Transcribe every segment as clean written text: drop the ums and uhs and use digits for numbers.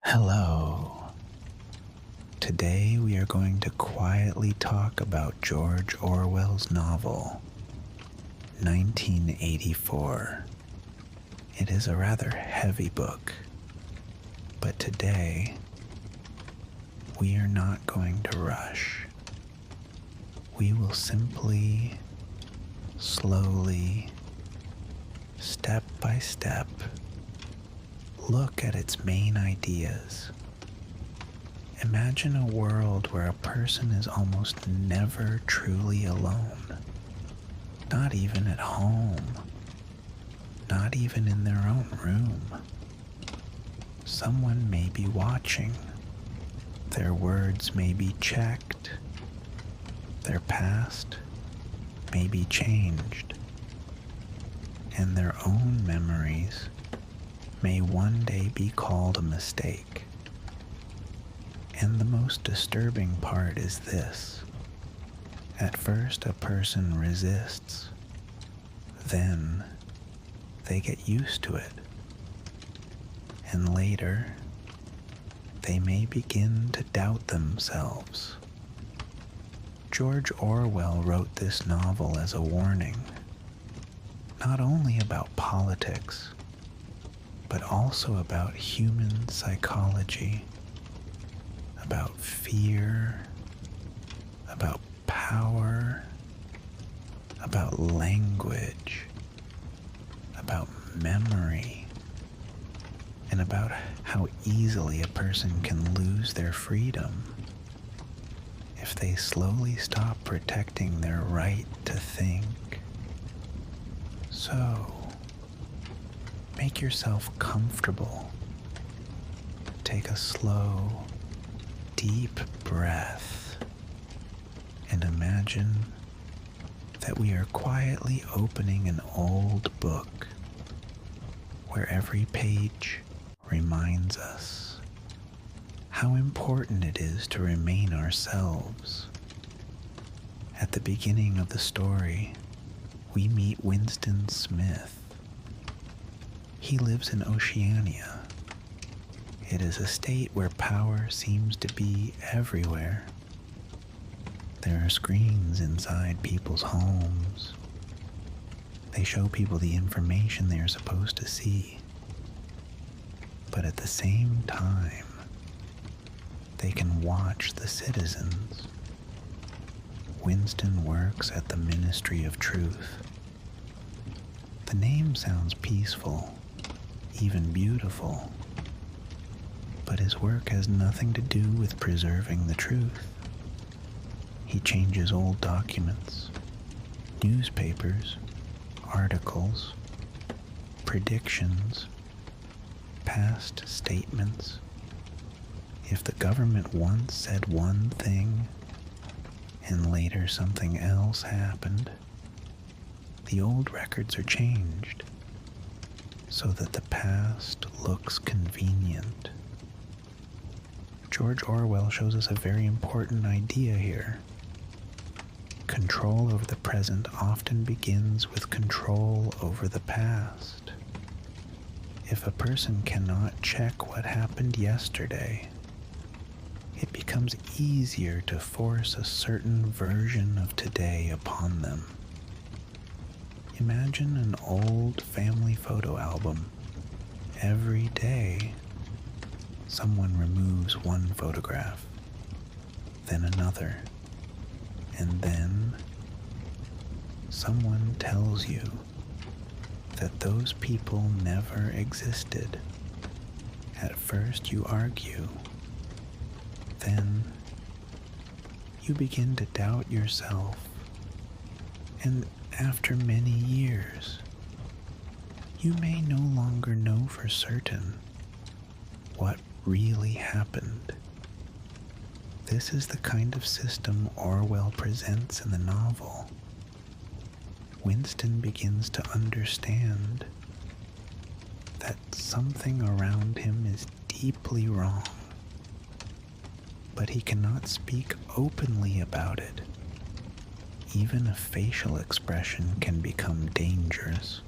Hello. Today we are going to quietly talk about George Orwell's novel, 1984. It is a rather heavy book, but today we are not going to rush. We will simply, slowly, step by step, look at its main ideas. Imagine a world where a person is almost never truly alone. Not even at home. Not even in their own room. Someone may be watching. Their words may be checked. Their past may be changed. And their own memories may one day be called a mistake. And the most disturbing part is this. At first, a person resists. Then, they get used to it. And later, they may begin to doubt themselves. George Orwell wrote this novel as a warning, not only about politics, but also about human psychology, about fear, about power, about language, about memory, and about how easily a person can lose their freedom if they slowly stop protecting their right to think. So, make yourself comfortable. Take a slow, deep breath and imagine that we are quietly opening an old book where every page reminds us how important it is to remain ourselves. At the beginning of the story, we meet Winston Smith. He lives in Oceania. It is a state where power seems to be everywhere. There are screens inside people's homes. They show people the information they are supposed to see. But at the same time, they can watch the citizens. Winston works at the Ministry of Truth. The name sounds peaceful, even beautiful. But his work has nothing to do with preserving the truth. He changes old documents, newspapers, articles, predictions, past statements. If the government once said one thing and later something else happened, the old records are changed so that the past looks convenient. George Orwell shows us a very important idea here. Control over the present often begins with control over the past. If a person cannot check what happened yesterday, it becomes easier to force a certain version of today upon them. Imagine an old family photo album. Every day, someone removes one photograph, then another, and then someone tells you that those people never existed. At first you argue, then you begin to doubt yourself, and after many years, you may no longer know for certain what really happened. This is the kind of system Orwell presents in the novel. Winston begins to understand that something around him is deeply wrong, but he cannot speak openly about it. Even a facial expression can become dangerous.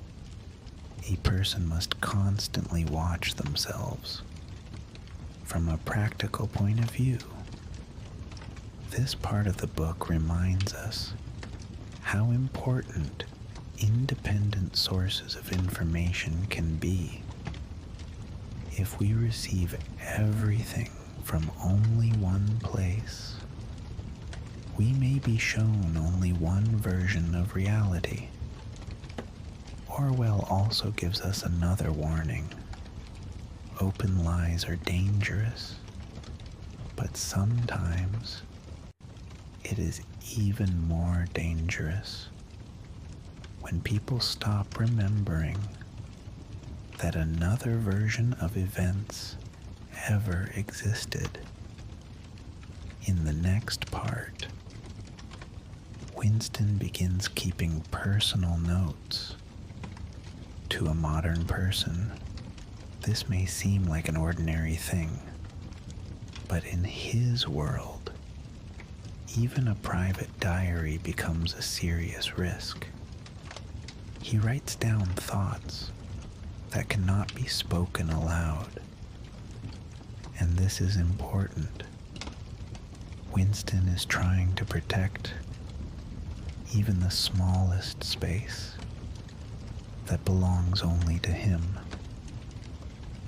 A person must constantly watch themselves. from a practical point of view. This part of the book reminds us how important independent sources of information can be. If we receive everything from only one place, we may be shown only one version of reality. Orwell also gives us another warning. Open lies are dangerous, but sometimes it is even more dangerous when people stop remembering that another version of events ever existed. In the next part, Winston begins keeping personal notes. To a modern person, this may seem like an ordinary thing, but in his world, even a private diary becomes a serious risk. He writes down thoughts that cannot be spoken aloud, and this is important. Winston is trying to protect even the smallest space that belongs only to him.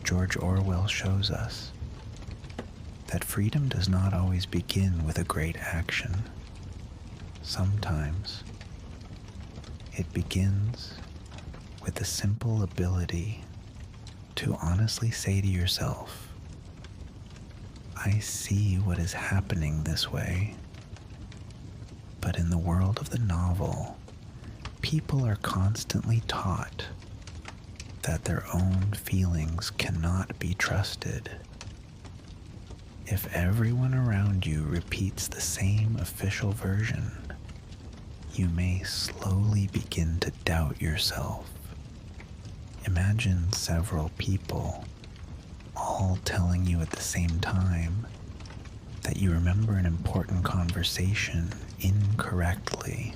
George Orwell shows us that freedom does not always begin with a great action. Sometimes it begins with the simple ability to honestly say to yourself, I see what is happening this way, but in the world of the novel, people are constantly taught that their own feelings cannot be trusted. If everyone around you repeats the same official version, you may slowly begin to doubt yourself. Imagine several people all telling you at the same time that you remember an important conversation incorrectly.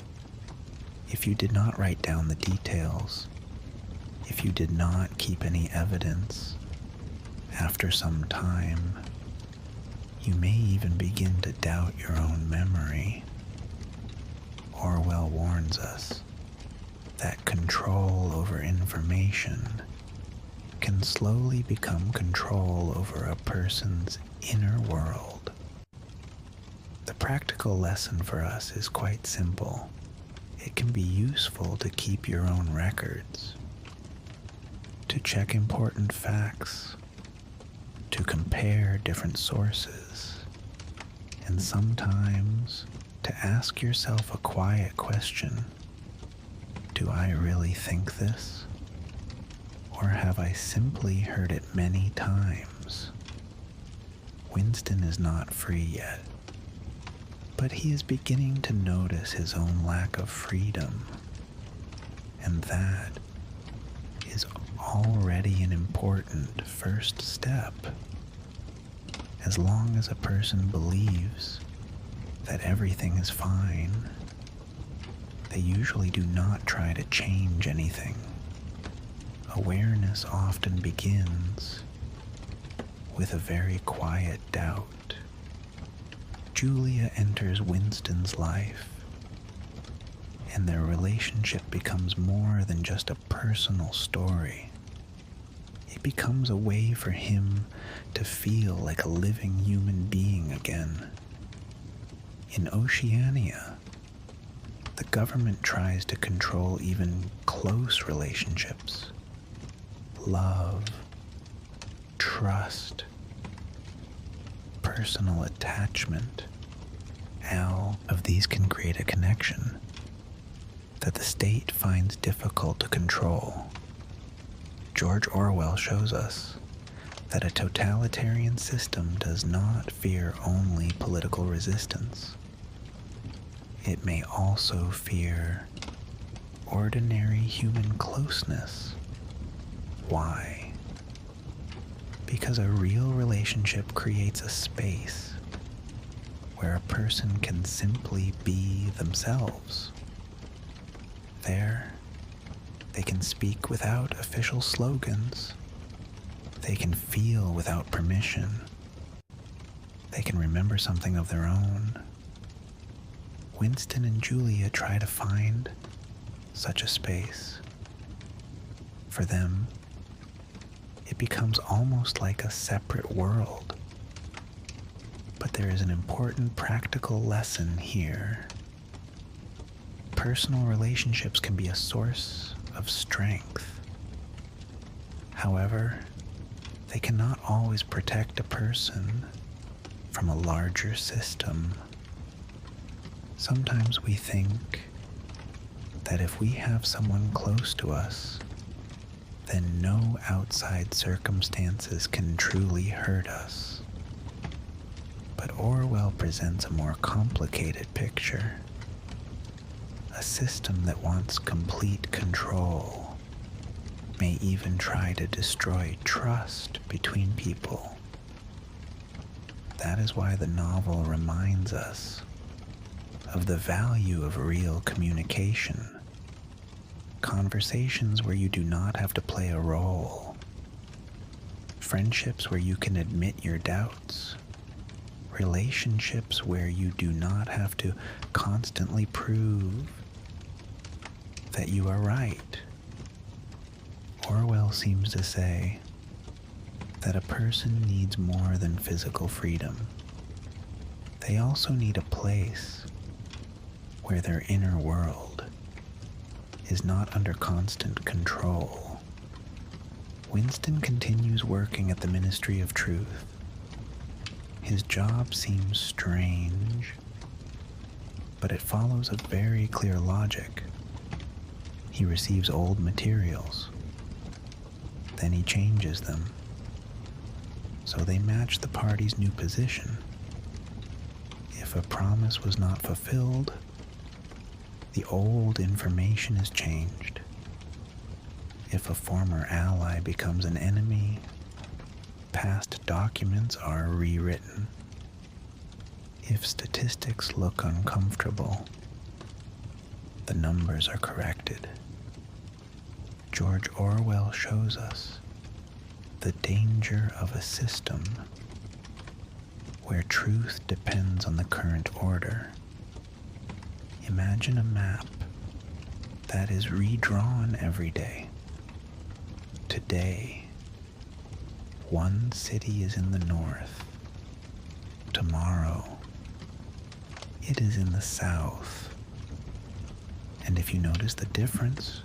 If you did not write down the details, if you did not keep any evidence, after some time, you may even begin to doubt your own memory. Orwell warns us that control over information can slowly become control over a person's inner world. The practical lesson for us is quite simple. It can be useful to keep your own records, to check important facts, to compare different sources, and sometimes to ask yourself a quiet question. Do I really think this? Or have I simply heard it many times? Winston is not free yet, but he is beginning to notice his own lack of freedom, and that is already an important first step. As long as a person believes that everything is fine, they usually do not try to change anything. Awareness often begins with a very quiet doubt. Julia enters Winston's life, and their relationship becomes more than just a personal story. It becomes a way for him to feel like a living human being again. In Oceania, the government tries to control even close relationships. Love, trust, personal attachment. All of these can create a connection that the state finds difficult to control. George Orwell shows us that a totalitarian system does not fear only political resistance. It may also fear ordinary human closeness. Why? Because a real relationship creates a space where a person can simply be themselves. There, they can speak without official slogans. They can feel without permission. they can remember something of their own. Winston and Julia try to find such a space. For them, it becomes almost like a separate world. But there is an important practical lesson here. Personal relationships can be a source of strength. However, they cannot always protect a person from a larger system. Sometimes we think that if we have someone close to us, then no outside circumstances can truly hurt us. But Orwell presents a more complicated picture. A system that wants complete control may even try to destroy trust between people. That is why the novel reminds us of the value of real communication. Conversations where you do not have to play a role. Friendships where you can admit your doubts. Relationships where you do not have to constantly prove that you are right. Orwell seems to say that a person needs more than physical freedom. They also need a place where their inner world is not under constant control. Winston continues working at the Ministry of Truth. His job seems strange, but it follows a very clear logic. He receives old materials, then he changes them, so they match the party's new position. If a promise was not fulfilled, the old information is changed. If a former ally becomes an enemy, past documents are rewritten. If statistics look uncomfortable, the numbers are corrected. George Orwell shows us the danger of a system where truth depends on the current order. Imagine a map that is redrawn every day. Today, one city is in the north. Tomorrow, it is in the south. And if you notice the difference,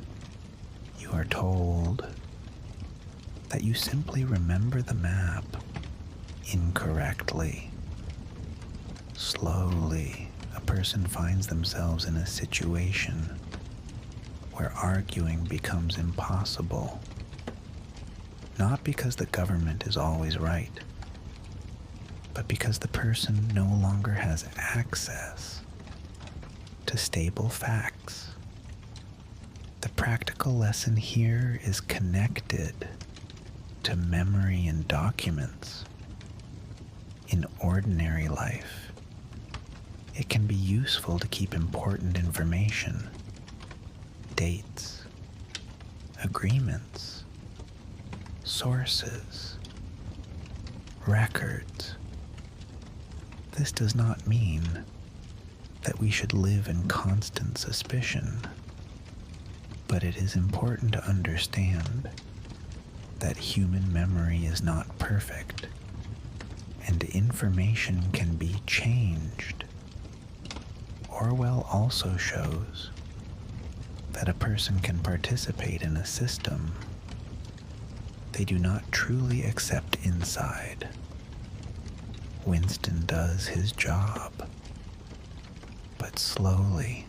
you are told that you simply remember the map incorrectly. Slowly, a person finds themselves in a situation where arguing becomes impossible. Not because the government is always right, but because the person no longer has access to stable facts. The practical lesson here is connected to memory and documents. In ordinary life, it can be useful to keep important information, dates, agreements, sources, records. This does not mean that we should live in constant suspicion, but it is important to understand that human memory is not perfect, and information can be changed. Orwell also shows that a person can participate in a system they do not truly accept inside. Winston does his job, but slowly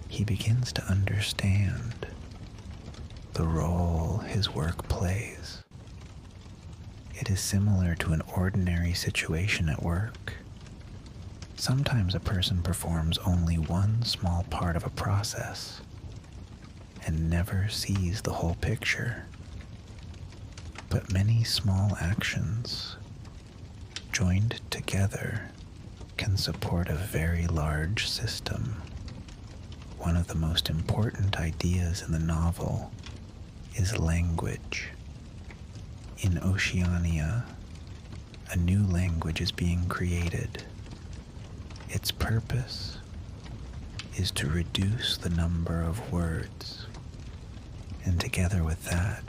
he begins to understand the role his work plays. It is similar to an ordinary situation at work. Sometimes a person performs only one small part of a process and never sees the whole picture. But many small actions, joined together, can support a very large system. One of the most important ideas in the novel is language. In Oceania, a new language is being created. Its purpose is to reduce the number of words, and together with that,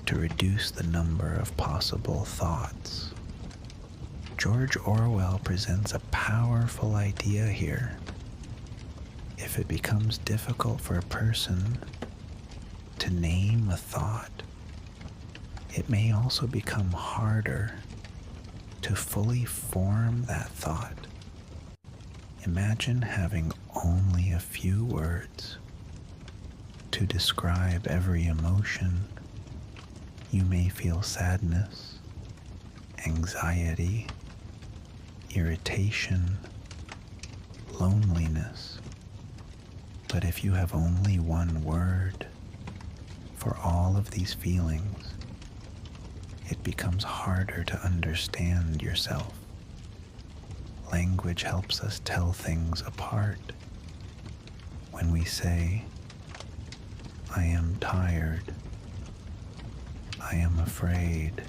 to reduce the number of possible thoughts. George Orwell presents a powerful idea here. If it becomes difficult for a person to name a thought, it may also become harder to fully form that thought. Imagine having only a few words to describe every emotion. You may feel sadness, anxiety, irritation, loneliness. But if you have only one word for all of these feelings, it becomes harder to understand yourself. Language helps us tell things apart. When we say, I am tired, I am afraid,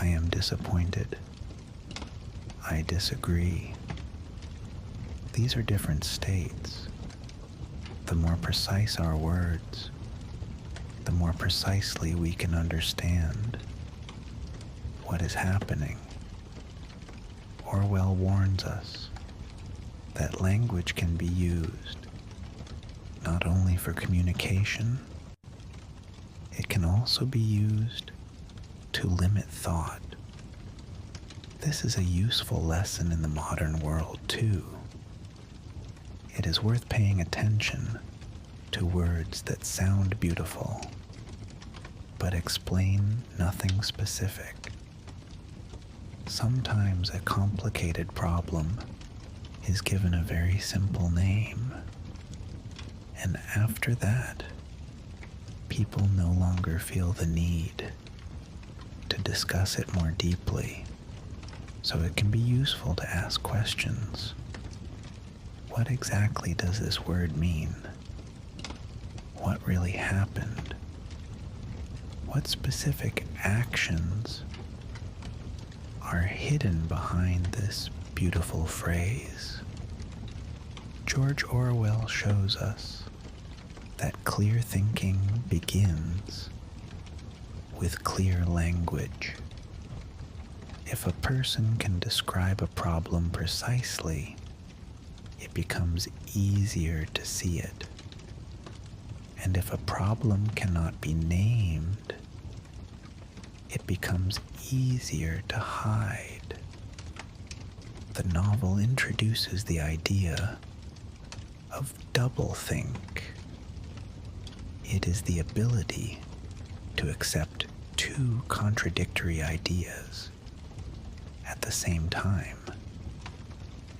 I am disappointed, I disagree. These are different states. The more precise our words, the more precisely we can understand what is happening. Orwell warns us that language can be used not only for communication, it can also be used to limit thought. This is a useful lesson in the modern world too. It is worth paying attention to words that sound beautiful, but explain nothing specific. Sometimes a complicated problem is given a very simple name, and after that, people no longer feel the need to discuss it more deeply, so it can be useful to ask questions. What exactly does this word mean? What really happened? What specific actions are hidden behind this beautiful phrase? George Orwell shows us that clear thinking begins with clear language. If a person can describe a problem precisely, it becomes easier to see it. And if a problem cannot be named, it becomes easier to hide. The novel introduces the idea of doublethink. It is the ability to accept two contradictory ideas at the same time,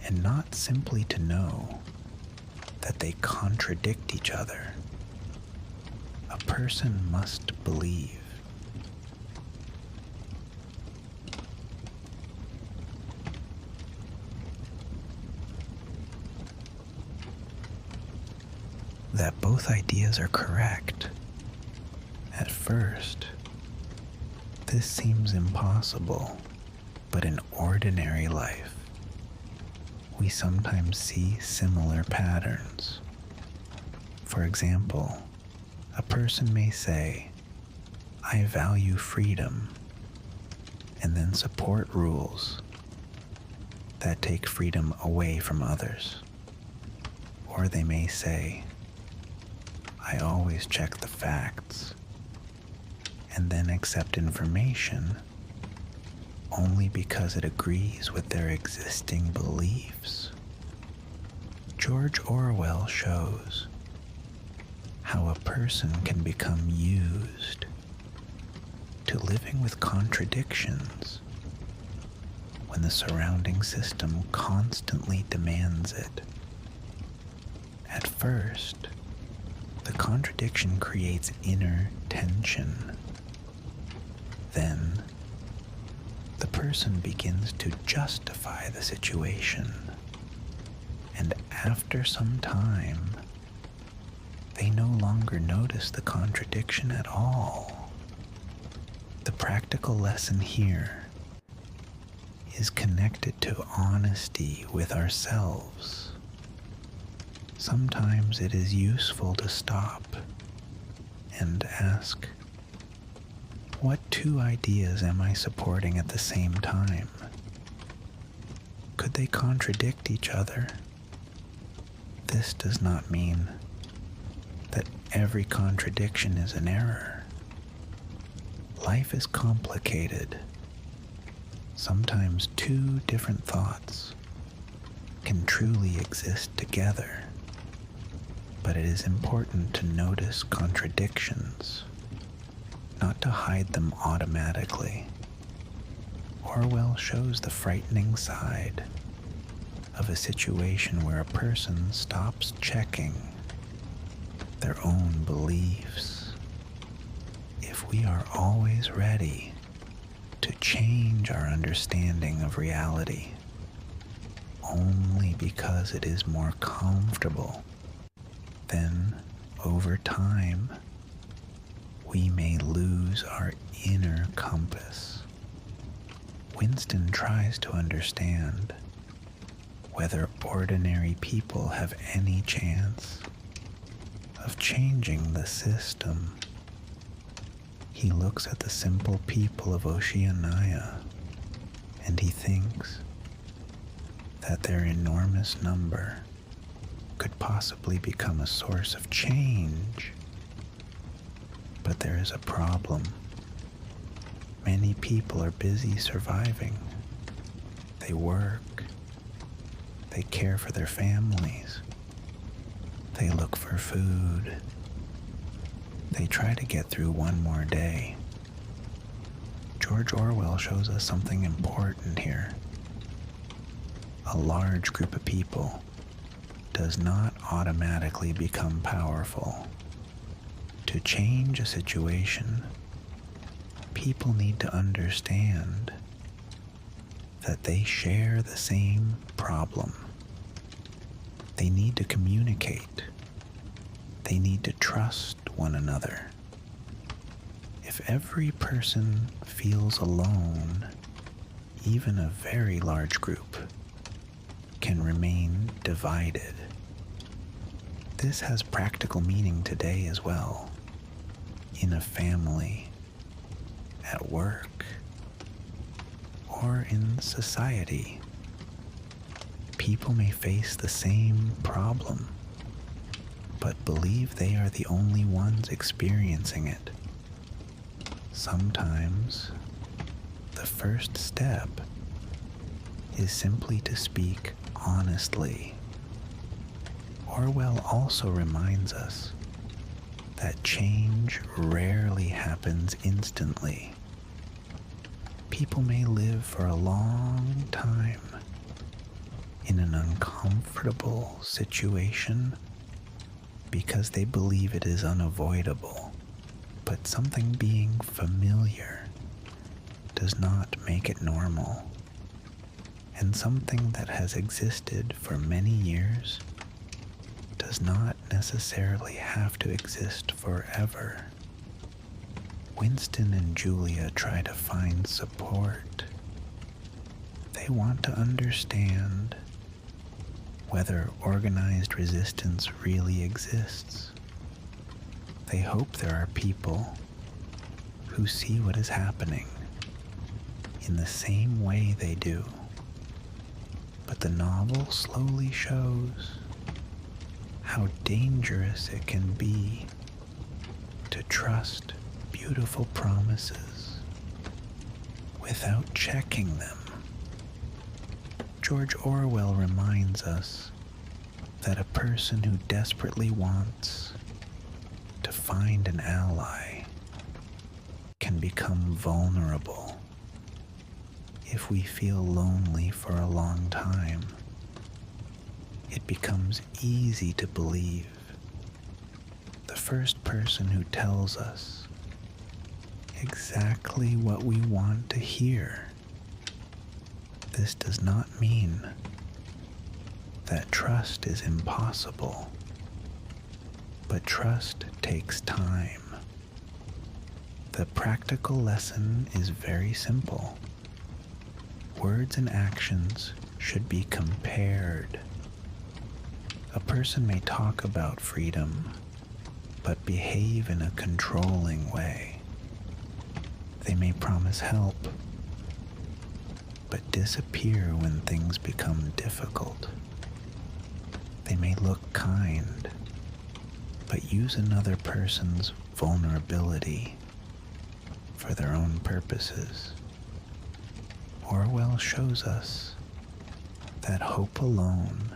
and not simply to know that they contradict each other. A person must believe that both ideas are correct. At first, this seems impossible, but in ordinary life, we sometimes see similar patterns. For example, a person may say, I value freedom, and then support rules that take freedom away from others. Or they may say, I always check the facts, and then accept information only because it agrees with their existing beliefs. George Orwell shows how a person can become used to living with contradictions when the surrounding system constantly demands it. At first, the contradiction creates inner tension. Then, the person begins to justify the situation, and after some time, they no longer notice the contradiction at all. The practical lesson here is connected to honesty with ourselves. Sometimes it is useful to stop and ask, what two ideas am I supporting at the same time? Could they contradict each other? This does not mean that every contradiction is an error. Life is complicated. Sometimes two different thoughts can truly exist together, but it is important to notice contradictions, not to hide them automatically. Orwell shows the frightening side of a situation where a person stops checking their own beliefs. If we are always ready to change our understanding of reality only because it is more comfortable, then over time we may lose our inner compass. Winston tries to understand whether ordinary people have any chance of changing the system. He looks at the simple people of Oceania and he thinks that their enormous number could possibly become a source of change. But there is a problem. Many people are busy surviving. They work. They care for their families. They look for food. They try to get through one more day. George Orwell shows us something important here. A large group of people does not automatically become powerful. To change a situation, people need to understand that they share the same problem. They need to communicate. They need to trust one another. If every person feels alone, even a very large group can remain divided. This has practical meaning today as well. In a family, at work, or in society, people may face the same problem, but believe they are the only ones experiencing it. Sometimes, the first step is simply to speak honestly. Orwell also reminds us that change rarely happens instantly. People may live for a long time in an uncomfortable situation because they believe it is unavoidable, but something being familiar does not make it normal, and something that has existed for many years does not necessarily have to exist forever. Winston and Julia try to find support. They want to understand whether organized resistance really exists. They hope there are people who see what is happening in the same way they do. But the novel slowly shows how dangerous it can be to trust beautiful promises without checking them. George Orwell reminds us that a person who desperately wants to find an ally can become vulnerable. If we feel lonely for a long time, it becomes easy to believe the first person who tells us exactly what we want to hear. This does not mean that trust is impossible, but trust takes time. The practical lesson is very simple. Words and actions should be compared. A person may talk about freedom, but behave in a controlling way. They may promise help, but disappear when things become difficult. They may look kind, but use another person's vulnerability for their own purposes. Orwell shows us that hope alone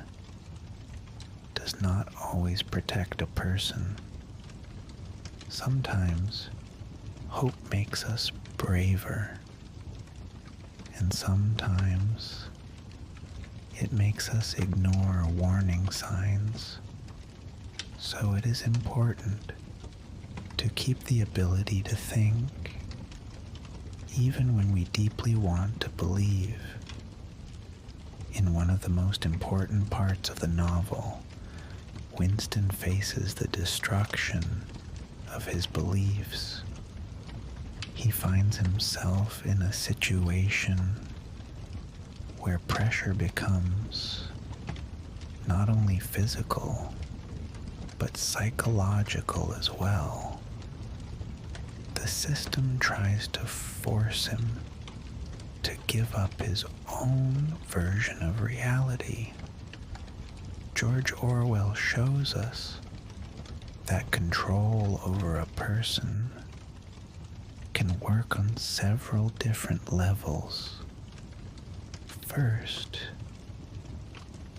does not always protect a person. Sometimes hope makes us braver, and sometimes it makes us ignore warning signs. So it is important to keep the ability to think, even when we deeply want to believe. In one of the most important parts of the novel, Winston faces the destruction of his beliefs. He finds himself in a situation where pressure becomes not only physical, but psychological as well. The system tries to force him to give up his own version of reality. George Orwell shows us that control over a person can work on several different levels. First,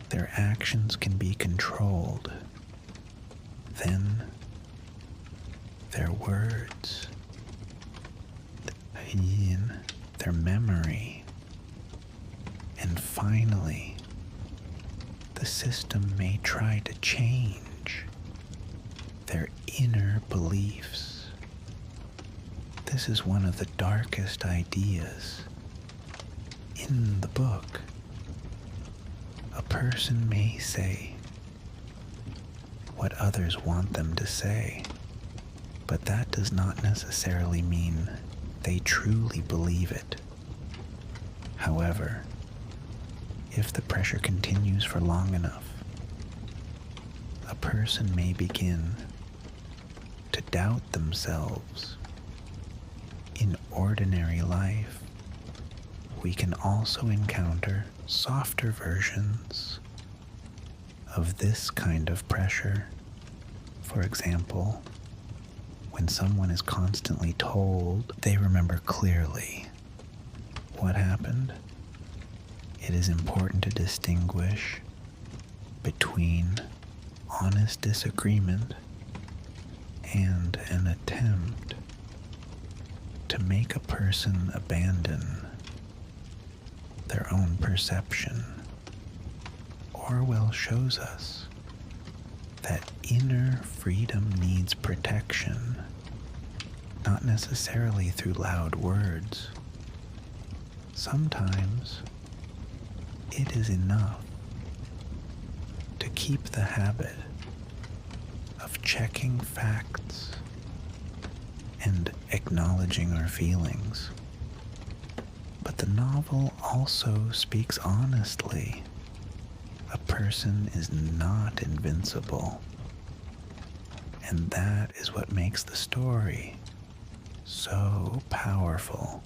their actions can be controlled. Then, their words, their memory, and finally, the system may try to change their inner beliefs. This is one of the darkest ideas in the book. A person may say what others want them to say, but that does not necessarily mean they truly believe it. However, if the pressure continues for long enough, a person may begin to doubt themselves. In ordinary life, we can also encounter softer versions of this kind of pressure. For example, when someone is constantly told they remember clearly what happened, it is important to distinguish between honest disagreement and an attempt to make a person abandon their own perception. Orwell shows us that inner freedom needs protection, not necessarily through loud words. Sometimes it is enough to keep the habit of checking facts and acknowledging our feelings. But the novel also speaks honestly. A person is not invincible, and that is what makes the story so powerful.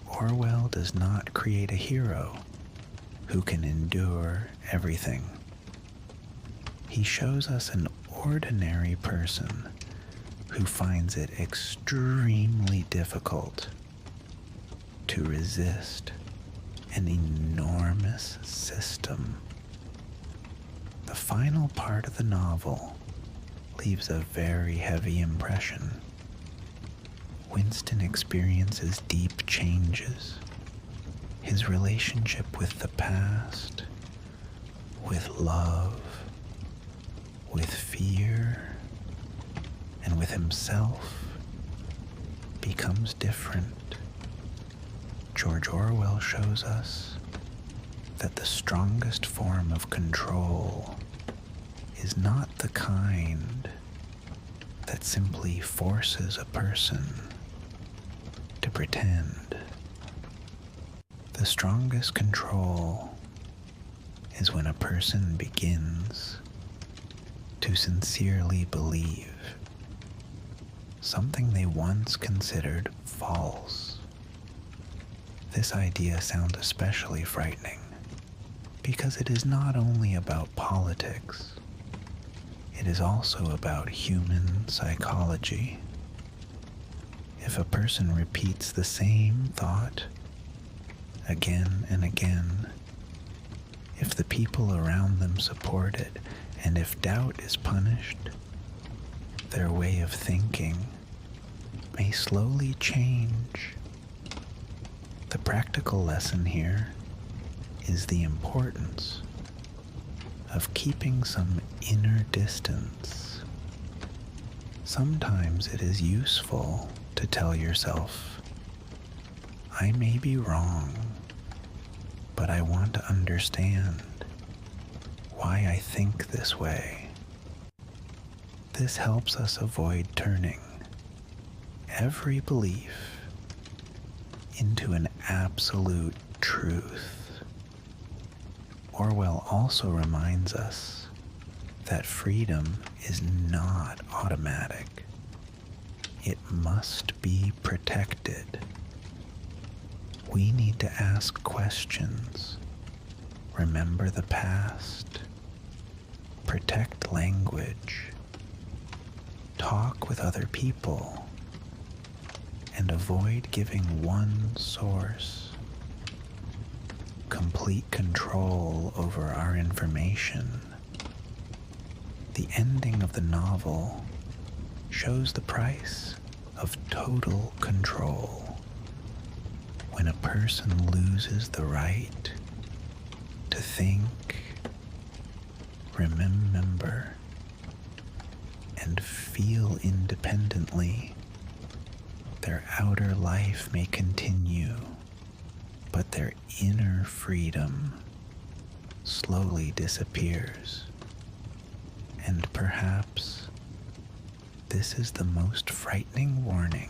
Orwell does not create a hero who can endure everything. He shows us an ordinary person who finds it extremely difficult to resist an enormous system. The final part of the novel leaves a very heavy impression. Winston experiences deep changes. His relationship with the past, with love, with fear, and with himself becomes different. George Orwell shows us that the strongest form of control is not the kind that simply forces a person to pretend. The strongest control is when a person begins to sincerely believe something they once considered false. This idea sounds especially frightening because it is not only about politics, it is also about human psychology. If a person repeats the same thought again and again, if the people around them support it, and if doubt is punished, their way of thinking may slowly change. The practical lesson here is the importance of keeping some inner distance. Sometimes it is useful to tell yourself, I may be wrong, but I want to understand why I think this way. This helps us avoid turning every belief into an absolute truth. Orwell also reminds us that freedom is not automatic. It must be protected. We need to ask questions, remember the past, protect language, talk with other people, and avoid giving one source complete control over our information. The ending of the novel shows the price of total control. When a person loses the right to think, remember, and feel independently, their outer life may continue, but their inner freedom slowly disappears. And perhaps this is the most frightening warning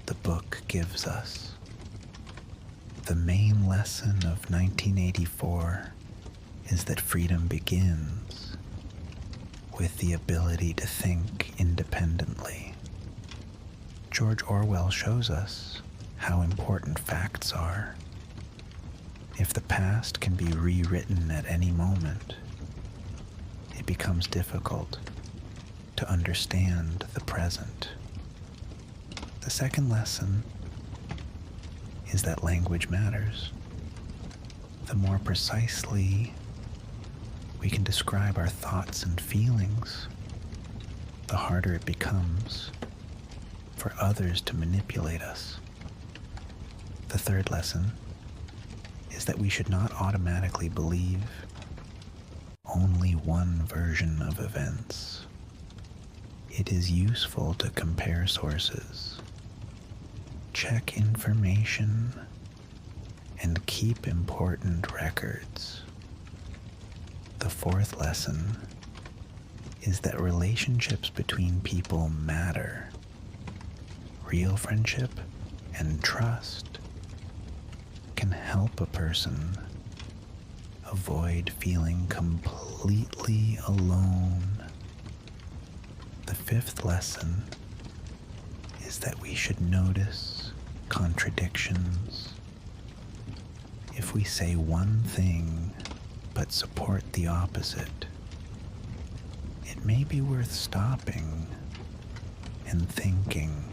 the book gives us. The main lesson of 1984 is that freedom begins with the ability to think independently. George Orwell shows us how important facts are. If the past can be rewritten at any moment, it becomes difficult to understand the present. The second lesson is that language matters. The more precisely we can describe our thoughts and feelings, the harder it becomes for others to manipulate us. The third lesson is that we should not automatically believe only one version of events. It is useful to compare sources, check information, and keep important records. The fourth lesson is that relationships between people matter. Real friendship and trust can help a person avoid feeling completely alone. The fifth lesson is that we should notice contradictions. If we say one thing but support the opposite, it may be worth stopping and thinking.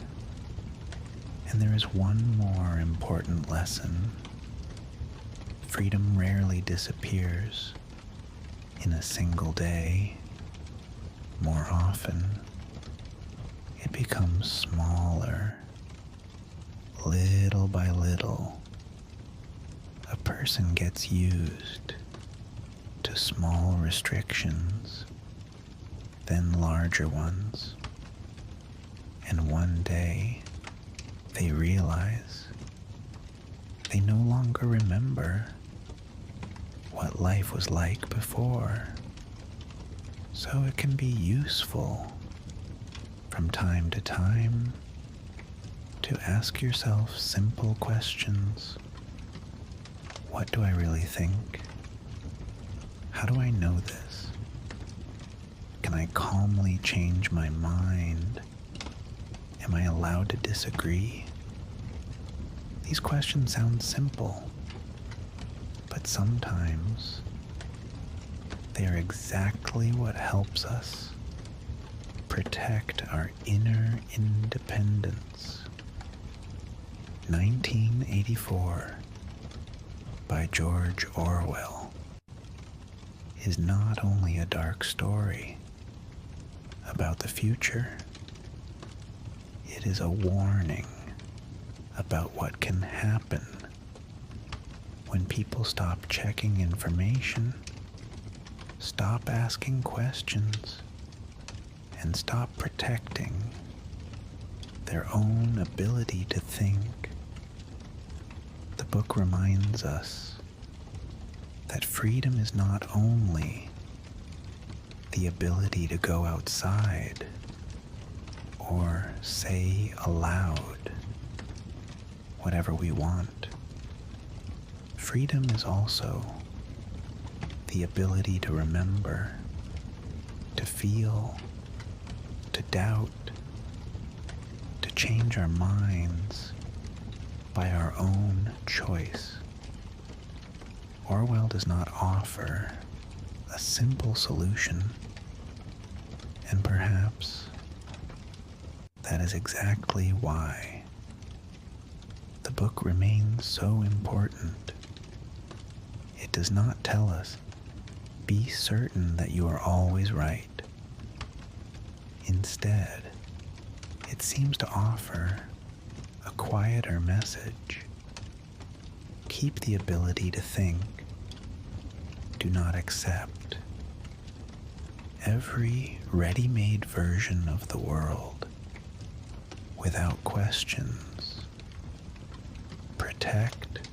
And there is one more important lesson. Freedom rarely disappears in a single day. More often, it becomes smaller, little by little. A person gets used to small restrictions, then larger ones, and one day they realize they no longer remember what life was like before. So it can be useful from time to time to ask yourself simple questions. What do I really think? How do I know this? Can I calmly change my mind? Am I allowed to disagree? These questions sound simple, but sometimes they are exactly what helps us protect our inner independence. 1984 by George Orwell is not only a dark story about the future, it is a warning about what can happen when people stop checking information, stop asking questions, and stop protecting their own ability to think. The book reminds us that freedom is not only the ability to go outside or say aloud whatever we want. Freedom is also the ability to remember, to feel, to doubt, to change our minds by our own choice. Orwell does not offer a simple solution, and perhaps that is exactly why the book remains so important. It does not tell us, be certain that you are always right. Instead, it seems to offer a quieter message. Keep the ability to think. Do not accept every ready-made version of the world without questions. Protect